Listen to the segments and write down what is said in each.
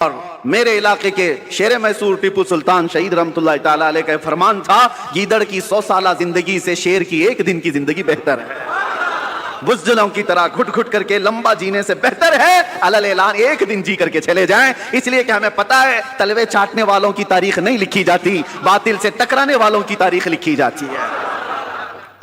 اور میرے علاقے کے شیر میسور ٹیپو سلطان شہید رحمۃ اللہ تعالی علیہ کا فرمان تھا، گیدڑ کی 100 سالہ زندگی سے شیر کی ایک دن کی زندگی بہتر ہے۔ بزدلوں کی طرح گھٹ گھٹ کر کے لمبا جینے سے بہتر ہے علل اعلان ایک دن جی کر کے چلے جائیں، اس لیے کہ ہمیں پتا ہے تلوے چاٹنے والوں کی تاریخ نہیں لکھی جاتی، باطل سے ٹکرانے والوں کی تاریخ لکھی جاتی ہے۔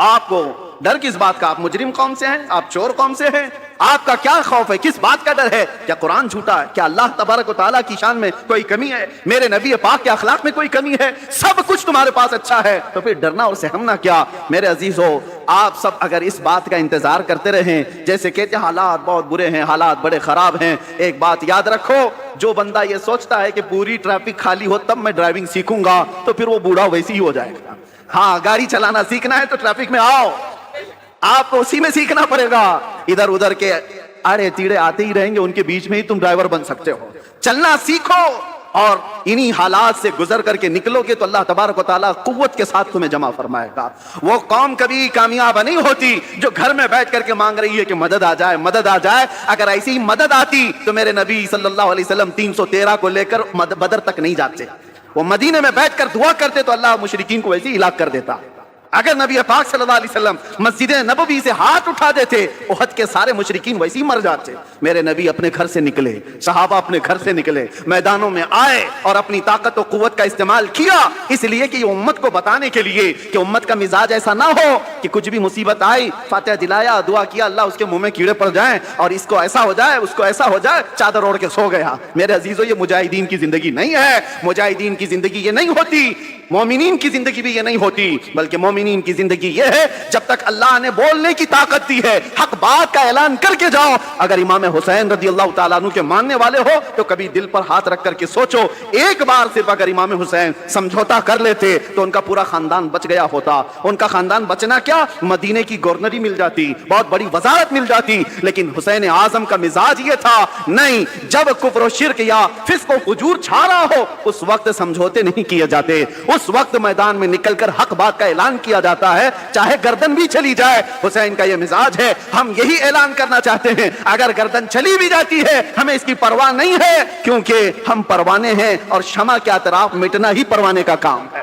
آپ کو ڈر کس بات کا؟ آپ مجرم قوم سے ہیں؟ آپ چور قوم سے ہیں؟ آپ کا کیا خوف ہے؟ کس بات کا ڈر ہے؟ کیا قرآن جھوٹا ہے؟ کیا اللہ تبارک و تعالیٰ کی شان میں کوئی کمی ہے؟ میرے نبی پاک کے اخلاق میں کوئی کمی ہے؟ سب کچھ تمہارے پاس اچھا ہے، تو پھر ڈرنا اور سہمنا کیا؟ میرے عزیزو، آپ سب اگر اس بات کا انتظار کرتے رہیں، جیسے کہتے ہیں حالات بہت برے ہیں، حالات بڑے خراب ہیں، ایک بات یاد رکھو، جو بندہ یہ سوچتا ہے کہ پوری ٹریفک خالی ہو تب میں ڈرائیونگ سیکھوں گا، تو پھر وہ بوڑھا ویسے ہی ہو جائے گا۔ ہاں، گاڑی چلانا سیکھنا ہے تو ٹریفک میں آؤ، آپ کو اسی میں سیکھنا پڑے گا۔ ادھر ادھر کے اڑے تیڑے آتے ہی رہیں گے، ان کے بیچ میں ہی تم ڈرائیور بن سکتے ہو۔ چلنا سیکھو اور انہی حالات سے گزر کر کے نکلو گے تو اللہ تبارک و تعالیٰ قوت کے ساتھ تمہیں جمع فرمائے گا۔ وہ قوم کبھی کامیاب نہیں ہوتی جو گھر میں بیٹھ کر کے مانگ رہی ہے کہ مدد آ جائے، مدد آ جائے۔ اگر ایسی ہی مدد آتی تو میرے نبی صلی اللہ علیہ وسلم 313 کو لے کر بدر تک نہیں جاتے، وہ مدینے میں بیٹھ کر دعا کرتے تو اللہ مشرکین کو ویسے ہی ہلاک کر دیتا۔ اگر نبی پاک صلی اللہ علیہ وسلم مسجد نبوی سے ہاتھ اٹھا دیتے، احد کے سارے مشرکین ویسے ہی مر جاتے۔ میرے نبی اپنے گھر سے نکلے، صحابہ اپنے گھر سے نکلے، میدانوں میں آئے اور اپنی طاقت و قوت کا استعمال کیا، اس لیے کہ یہ امت کو بتانے کے لیے کہ امت کا مزاج ایسا نہ ہو کہ کچھ بھی مصیبت آئی فاتحہ دلایا، دعا کیا، اللہ اس کے منہ میں کیڑے پڑ جائیں اور اس کو ایسا ہو جائے، اس کو ایسا ہو جائے، چادر اوڑھ کے سو گیا۔ میرے عزیزو، یہ مجاہدین کی زندگی نہیں ہے۔ مجاہدین کی زندگی یہ نہیں ہوتی، مومنین کی زندگی بھی یہ نہیں ہوتی، بلکہ مومنین کی زندگی یہ ہے جب تک اللہ نے بولنے کی طاقت دی ہے، حق بات کا اعلان کر کے جاؤ۔ اگر امام حسین رضی اللہ تعالیٰ عنہ کے ماننے والے ہو تو کبھی دل پر ہاتھ رکھ کر کے سوچو، ایک بار صرف اگر امام حسین سمجھوتا کر لیتے تو ان کا پورا خاندان بچ گیا ہوتا۔ ان کا خاندان بچنا کیا، مدینے کی گورنری مل جاتی، بہت بڑی وزارت مل جاتی، لیکن حسین اعظم کا مزاج یہ تھا، نہیں، جب کفر و شرک یا فسق و فجور چھا رہا ہو اس وقت سمجھوتے نہیں کیے جاتے، اس وقت میدان میں نکل کر حق بات کا اعلان کیا جاتا ہے، چاہے گردن بھی چلی جائے۔ حسین کا یہ مزاج ہے، ہم یہی اعلان کرنا چاہتے ہیں، اگر گردن چلی بھی جاتی ہے ہمیں اس کی پرواہ نہیں ہے، کیونکہ ہم پروانے ہیں اور شمع کے اطراف مٹنا ہی پروانے کا کام ہے۔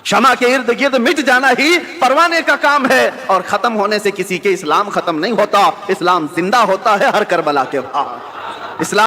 شمع کے ارد گرد مٹ جانا ہی پروانے کا کام ہے، اور ختم ہونے سے کسی کے اسلام ختم نہیں ہوتا، اسلام زندہ ہوتا ہے ہر کربلا کے بعد۔ اسلام